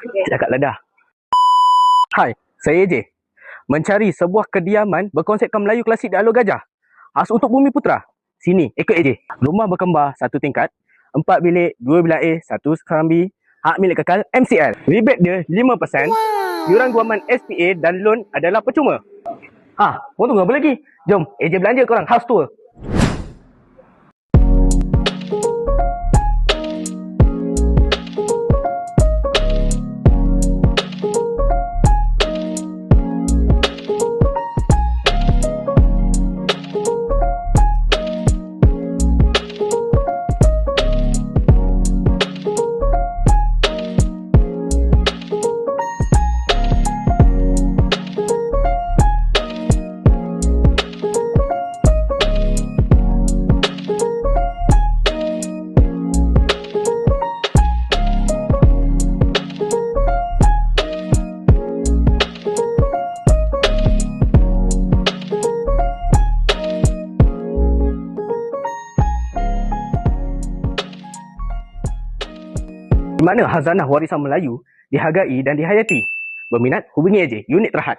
Cakaplah dah. Hai, saya AJ. Mencari sebuah kediaman berkonsepkan Melayu klasik di Alor Gajah. Khas untuk Bumi Putra. Sini, ikut AJ. Rumah berkembar, 1 tingkat, 4 bilik, 2 bilik air, 1 serambi. Hak milik kekal MCL. Rebate dia 5%. Yuran guaman SPA dan loan adalah percuma. Korang tunggu apa lagi? Jom, AJ belanja korang house tour. Di mana khazanah warisan Melayu dihargai dan dihayati. Berminat? Hubungi AJ, unit Terhad.